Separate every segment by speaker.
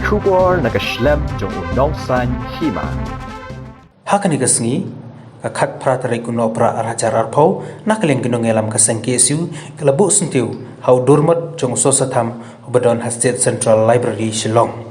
Speaker 1: Kubor nakaslem jong unongsan hima.
Speaker 2: Hakani gasngi kakhat pratari kuno pra arajar arpau nakaleng ginong elam kaseng KSU kelabu sentiu hau durmat jong sosatham ubadon Hastet Central Library Shillong.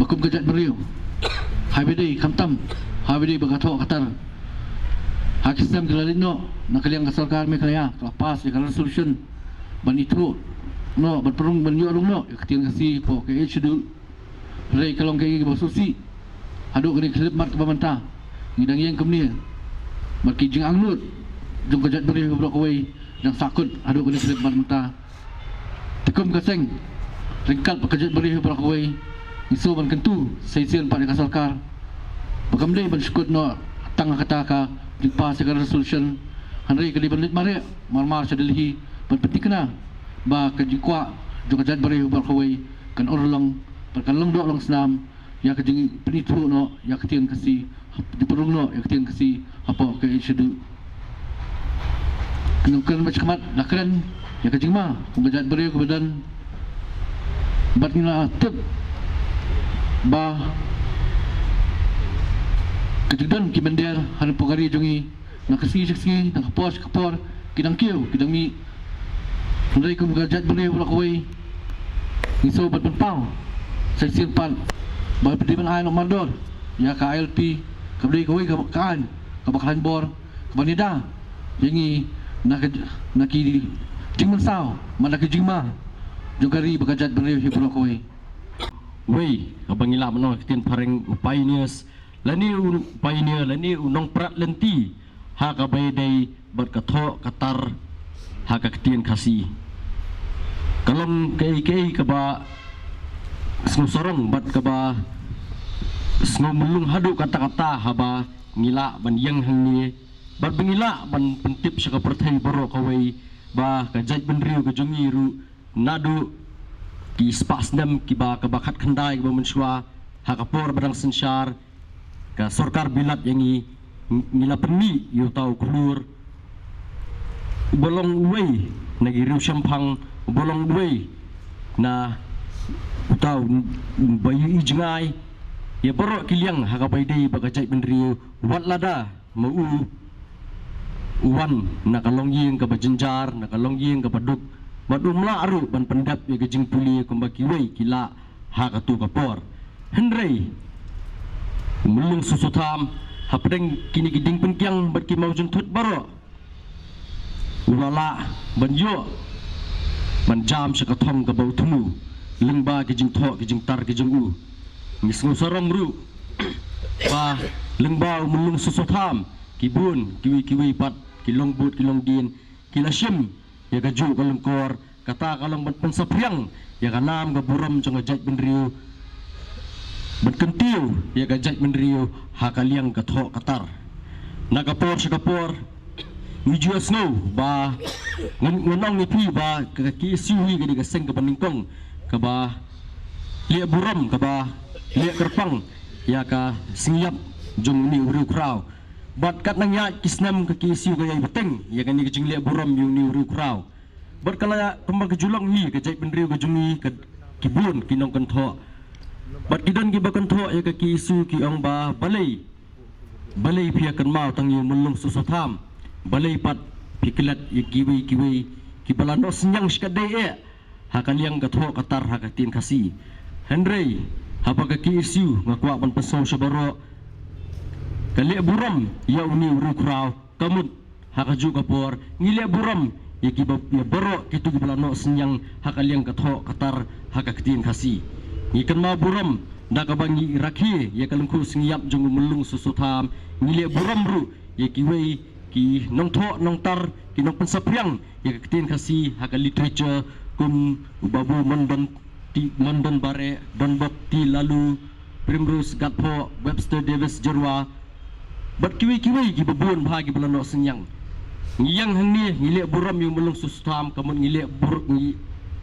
Speaker 3: Bakum kejat beriu Habidi kamtam Habidi bagato katar Hak sistem kelalino Nakaliang kasarkar mekalaya Kelapas ya resolution Ban itu No ban perung ban yorong no Ketian kasi po ke HDU Rai kalong kaya basusi Haduk kini kelip mat kebamanta Ngidang yang kemni Marki jing angnut Jung kejat beriu beberapa kawai Yang sakut Haduk kini kelip mat menta Tekum kaseng Ringkat kejat beriu beberapa kawai isu ban kentu seisian pak dekat sarkar bakamdai ban skut no tang kata ka dipa segar resolution hanri ke dibanit mare marmar sadilhi ban penting kena ba ke jikwa juga jad bare ubal khawai kan orlong kan long do long senam ya ke jing penitu no ya ketian kasi diperung no ya ketian kasi apa ke isyu kan macam mat nakran ya ke jing ma jad bare ke badan bat nila tep ba kejudan kibender han pogari jongi nakasi nakapor kidang kiu kidang mi mulai kum gajat boleh pula koi iso bat penpau sesin pan ba pediban ai no mandor ya ka LP kabli koi kan ka bakalan bor kabanida yangi naki jingman sao mana ke jingma jogari bagajat boleh pula koi
Speaker 4: Wei, abang ilap no kitian pareng pioneers. Lani pioneer, lani unong prat lenti. Ha kabay day berkato katar ha kitian kasi. Kalong kay kaba snusorong bat kaba snumulung hadu kata-kata haba ngila ban yang hangni. Bat bengila ban pentip siya kapertay baro kaway ba kajaj benriu kajungiru nadu ki spasdam ki ba kabakat khandai ba mensua hakapor badang sensyar ka sarkar bilat yangi ngila penni yu tau kulur bolong wei nagiru syampang bolong wei na tau bayu ijngai ya borok kiliang hakapai dei bagajai benriu wat lada mau uwan nakalong ying ka bajenjar nakalong ying ka paduk Madum aru ban pendap ya gejing puli kumbaki wei kila ha katu kapor henrei mulung susutam hapdeng kini giding penkyang bat ki mau juntut baro ulala ban yo ban jam sakathom ka bau tumu lengba gejing tho gejing tar gejing u ngisngu sarong ru ba lengba mulung susutam kibun kiwi pat kilong but kilong din kilasim ya gaju kalengkor kata kalong pensapriang ya kanam ga buram jong ajat benriu benkentiu ya gajat benriu hakaliang katho katar nagapor sakapor ngiju snow ba ngonong ni pi ba kaki siwi gadi gaseng ka paningkong ka ba lia buram ka ba lia kerpang ya ka singyap jong ni uru kraw bat kat nangya kisnam kaki siu gaya beteng ya kan ni kejing lia buram yung ni uru kraw berkala kembang kejulong ni kejai pendriu kejungi ke kibun kinong kentho bat kidan ki bakentho ya kaki isu ki ong ba balai pia kan mau tang yu mulung susutham balai pat pikilat ya kiwi ki balano senyang skadai e hakaliang katho katar hakatin kasi henrei hapa kaki isu ngakwa ban peso sabaro kali buram ya uni uru kraw kamut hakaju kapor ngile buram ya kibab ya baro kitu gibalano senyang hakaliang katho katar hakatin kasi ngikan ma buram nakabangi rakhi ya kalungku singyap jong mulung susutham ngile buram ru ya kiwei ki nong tho nong tar ki nong pensapriang ya katin kasi haka literature kum babu London bare Don Bokti lalu Primrose Gatho Webster Davis Jerwa bat kiwi ki babun bahagi balano senyang ngiyang hangni ngilek buram yung mulung sustam kamun ngilek bur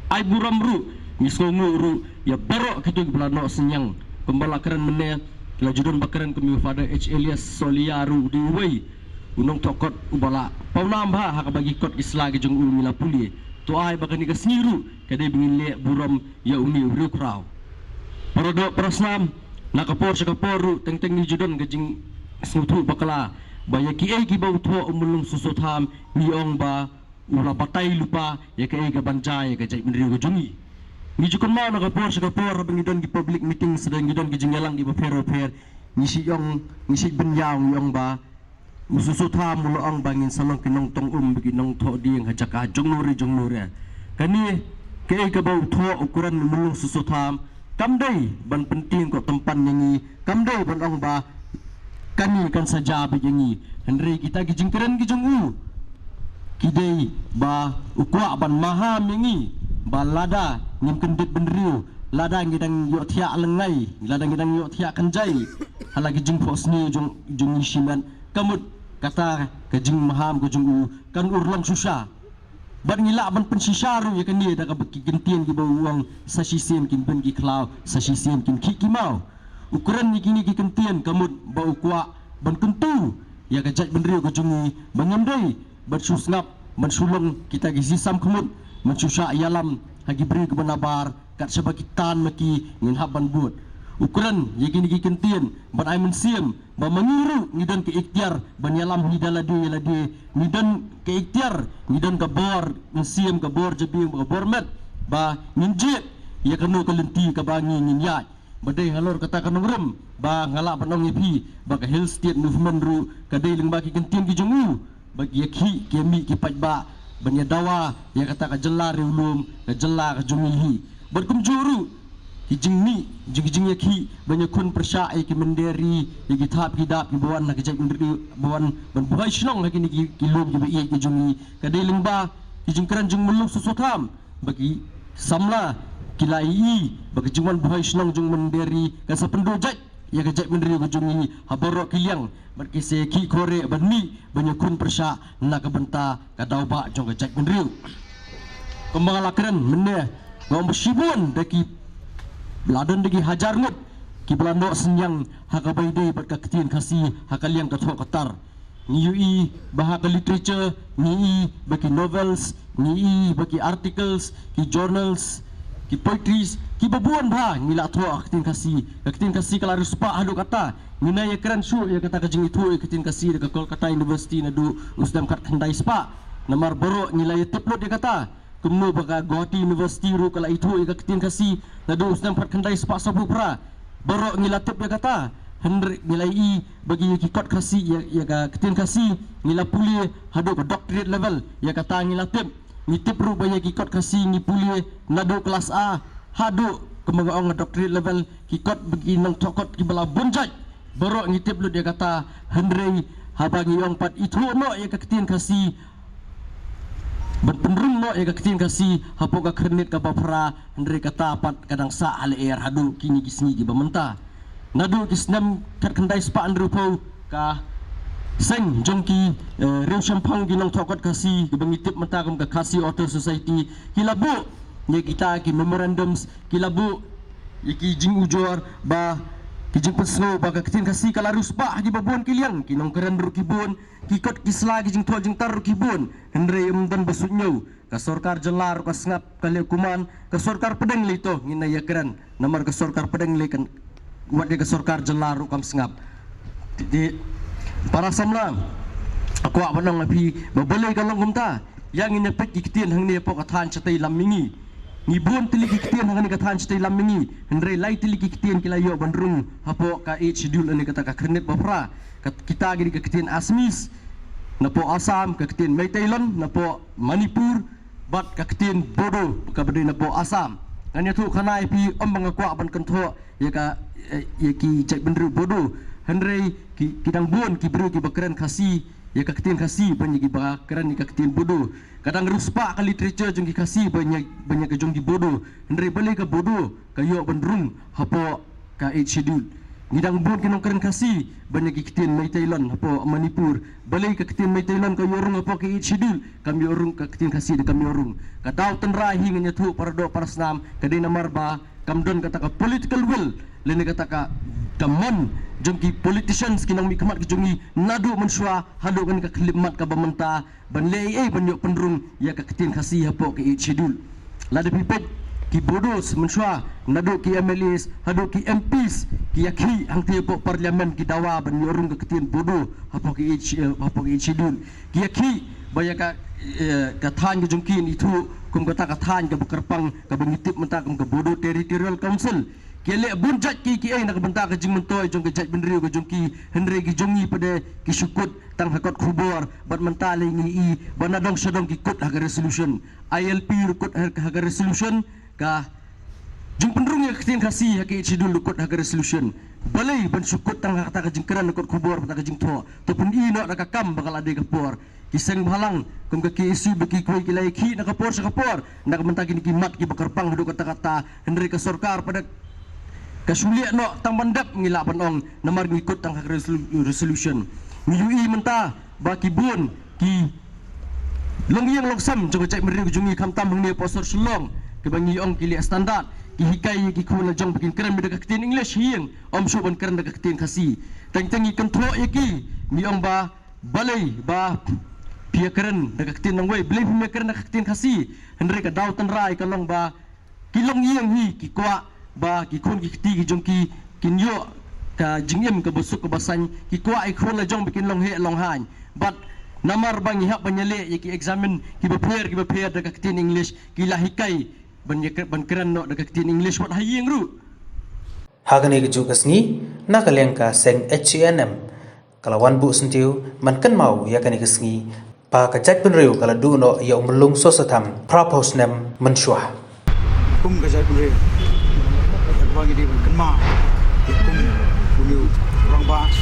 Speaker 4: ai buram ru ngisongu ru ya berok kitu belano senyang pembala keren mene kila judon bakaran kami fada H Elias Soliaru di uway unong tokot ubala paunamba ha bagi kot isla gi jong mila puli to ai bakani ka siru kadai bingile buram ya umi ru kraw parodo prasnam nakapor sa kaporu teng-teng ni judon gajing smutu bakala baya ki ai ki bau tho umulung susotham niong ba ula patai lupa ya kai ga banjai ga jai menriu ga jungi ni jukon ma na kapor sa kapor bang idon gi public meeting sedang idon gi jingalang di bafero fair ni si benyang yong ba ususotham muloang bangin salong kinong tong biginong tho ding hajaka jong nuri kani kai ga bau tho ukuran mulung susotham kamdai ban penting ko tempan nyanyi kamdai ban ong ba kani kan saja bijangi henry kita gijingkeren gijongu kidai ba ukwa ban maha mengi ba lada nim kendit benriu lada ngidang yo thia lengai lada ngidang yo thia kanjai halagi jing posni jong shiman kamut kata kajing maham gojungu kan urlang susah ban ngila ban pensisharu ya kan dia da beki gentian gi bawang sasisien kin ben gi klau sasisien kin ki mau ukuran ni kini ki gentian kamut bau kwa ban kentu ya gajat benriu gojungi banyamdai bersus ngap mensulung kita gi sisam kamut mensusha yalam hagi beri ke benabar kat sebakitan maki ngin haban buat ukuran ya kini ki gentian ban ai mensiam ba mengiru ngidan ke ikhtiar ban yalam hidalade ngidan ke ikhtiar ngidan ka bor mensiam ka bor jebi ka bor met ba nginjit ya kanu kalenti ka bangi nginyai badai halor kata kanurem ba ngala banong ipi ba ka hill state movement ru kadai ling baki gentian ki jongu bagi yakhi kemi ki pajba banya dawa ya kata ka jelar ulum ka jela ka jungihi berkum juru kijingni jing yakhi banya kun persya ai ki menderi ki thap ki dap ki bawan nak jai menderi bawan ban buhai shnong ki ni ki lum ki bi ki jungi kadai ling ba ki jingkran jing muluk susotham bagi samla kilai bagi jingwan buhai shnong jung menderi ka sapendu jai ya ka jai menderi ki jungi haboro kiliang berki se ki kore banmi banyakun persya nak benta ka dauba jong ka jai menderi kembangalakan menne ngom bersibun daki ladan dagi hajar ngut ki belando senyang hakabai dei berkaktian kasih hakaliang ka katar ni bahaka literature ni bagi novels ni bagi articles ki journals ki poetries ki babuan ba ngila tho aktin kasih kala ruspa hadu kata ngina ya keren su ya kata kajing itu aktin kasih de Kolkata University na du usdam kat khandai spa namar boro ngila ya teplot dia kata kumno baka Guwahati University ru kala itu aktin kasih na du usdam kat khandai spa sabu pra boro ngila tep dia kata Henry nilai bagi kikot kasih ya aktin kasih ngila puli hadu ke doctorate level ya kata ngila tep ni tip ru baya kikot kasih ni puli nado kelas A hadu kemangong doctorate level kikot bagi nang tokot ki bala bonjat borok ni tip lu dia kata Henry habangi yong pat itu no ya kaktin kasih berpenrung no ya kaktin kasih hapo ka kredit ka bapra Henry kata pat kadang sa ale air hadu kini kisni ki bamenta nado kisnam kat kendai spa andrupo ka seng jongki rew champang ginang tokot kasih gebangitip mentakum ke kasih auto society kilabu ye kita ki memorandums kilabu iki jing ujor ba ki jing pesno ba ka tin kasih kalarus ba gi babon kiliang kinong keren ru kibun kikot kisla gi jing to jing tar ru kibun henre dan besutnyo ka sorkar jelar ka sngap kali kuman ka sorkar pedeng lito ngina ya keren nomor ka sorkar pedeng lekan wat dia ka sorkar jelar ru kam sngap di para samlang aku awak nang api babelai kalong kumta yang ini pek iktian hang ni pok athan chatai lamingi ni bon tili iktian hang ni kathan chatai lamingi henre lai tili iktian kilayo bandrung hapo ka schedule ani kata ka krenet bapra kita gidi ka iktian asmis na po Assam ka iktian Meiteilon na po Manipur bat ka iktian Bodo ka bade na po Assam nganya tu kana api ombang aku ban kentho ya ka ya ki cek bandru Bodo Henry kidang buon ki beri ki bakaran kasih ya kaktin kasih banyak ki bakaran ni kaktin bodoh kadang ruspa ka literature jong ki kasih banyak ke jong ki bodoh Henry balik ke bodoh kayo bandrung hapo ka schedule ngidang bun kinong karen kasi banyak ikitin may Thailand hapo Manipur balay kakitin may Thailand kayo orong hapo ki schedule kami orong kakitin kasi de kami orong kadaw tan rahi nganya tu para do para snam kadai namar ba kamdon kata ka political will lene kata ka damon jongki politicians kinang mikmat kejongi nadu mensua hadu kan ka klimat ka bamanta banlei banyo pendrung ya kakitin kasi hapo ki schedule lada pipet ki bodos mensua nadu ki MLAs hadu ki MPs ki yakhi ang tiyo parliament ki dawa ban yorung ka kitin bodo hapo ki schedule ki yakhi baya ka than ki jungkin itu kum kata ka than ka bukarpang ka bangitip menta kum ka bodo territorial council kele bunjat ki ai nak benta ka jing mentoy jong ka jat benriu ka jongki henry ki jongi pada ki syukut tang hakot khubor bat mentale ngi banadong sedong ki kut haga resolution ILP rukut haga resolution ka jung pendrung ya kitin kasi haki schedule rukut haga resolution balai ban syukut tang kata ka jingkeran rukut khubor pada ka jing tho to pun ino nak kam bakal ade ka por kiseng balang kum ka KSU beki koi ki lai ki nak por sa kapor nak mentagi ni kimat ki bakarpang hadu kata-kata henry ka sorkar pada kasuliak no tang bandap ngila panong namar ngikut tang resolution ngiyui menta baki bun ki longyang loksam jong cai meri jungi kamtam bang ni posor selong ke bangi ong kili standard ki hikai ki khuna jong bikin keren beda kakitin english hieng om shu ban keren da kakitin kasi tang tangi kontro yaki mi ong ba balai ba pia keren da kakitin nang wei blai pia keren da kakitin kasi henry ka daw tan rai kalong ba kilong hieng hi ki kwa ba ki khun ki ti ki jong ki kinyo ka jingem ka busuk ka basan ki kwa ai khun la jong bikin long he long han but namar bang ihap banyale ki examine ki prepare da kakitin english ki lahikai ban keran no da kakitin english wat hayeng ru
Speaker 2: hagani ke jugasngi nakaleng ka seng HNM kalawan bu sentiu man kan mau ya kani kesngi pa ka jat benriu kala du no ya umlung sosatam propose nem mensua
Speaker 5: kum ka jat benriu bagi dia berkema hukum beliau orang bahas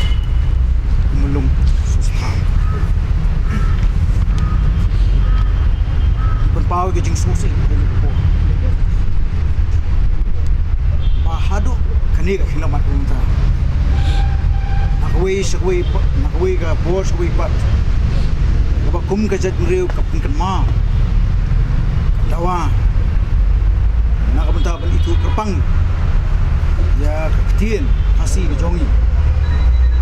Speaker 5: melung susah berpau ke jing susi bahadu kini ke hilamat unta nakwe ke bos we pat kum ke jat beliau kema dawa nak bentar itu kerpang ya kakitin kasi ke jongi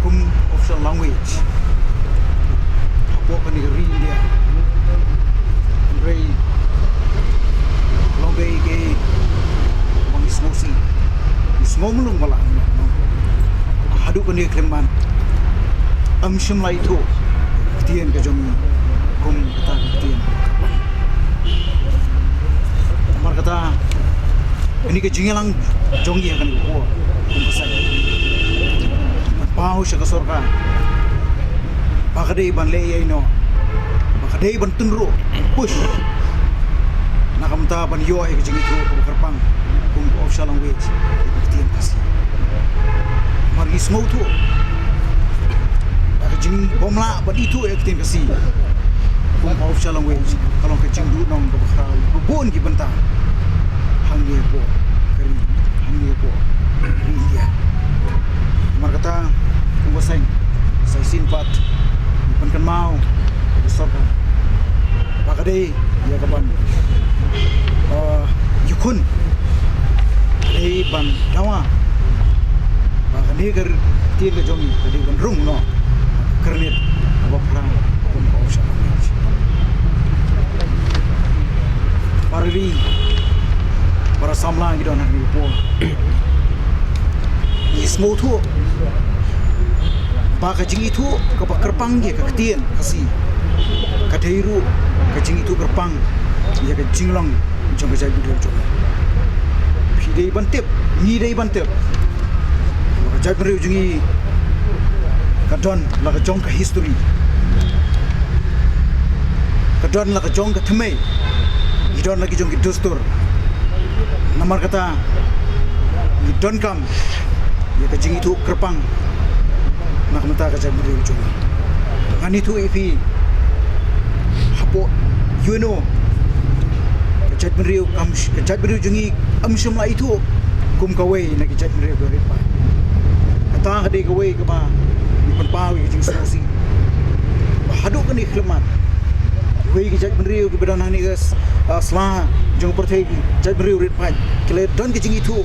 Speaker 5: kum official language apa kan negeri India negeri lombe ke wangi smosi semua mulung malah hadu kan dia kleman amshum lai tu kakitin ke jongi kum kata kakitin mar kata ini ke jingelang jongi akan ko kumsai pau sa kasorka bakadei ban lei no bakadei ban tunro push nakamta ban yo ai ke jingi ko karpang kum official language tiang kasi mari smau tu ka jingi bomla ban itu ai tiang kasi kum official language kalau ke jingdu nong ko bakal bubun ki benta hangye po kari hangye po India mar kata kumbasai sai sinpat pankan mau sorka bakade ya kaban yukun dei ban dawa bakane gar tiel jongi dei ban rung no karnet aba prang kun ausha parli para samla ngi don ni po ismo tu baka jingi tu ka kerpang ge ka tien kasi ka deiru ka jingi tu kerpang ya ka jinglang jong ka jai video jong pidei bantep ni dei bantep ka jai video jingi ka don la ka jong ka history ka don la ka jong ka thmei idon lagi jong ki dustur namar kata don kam ya ka jingi tu kerpang nak mata ka jai video jong ngani tu ifi hapo you know kejat meriu kejat meriu jungi amsum la itu kum kawai nak kejat meriu do repa tang hade ke we ke ba ni penpawi ke jing sosi haduk ke ni khlemat we ke jat benriu ke bedan hani ke sla jong perthai jat benriu rit pai kele don ke jing itu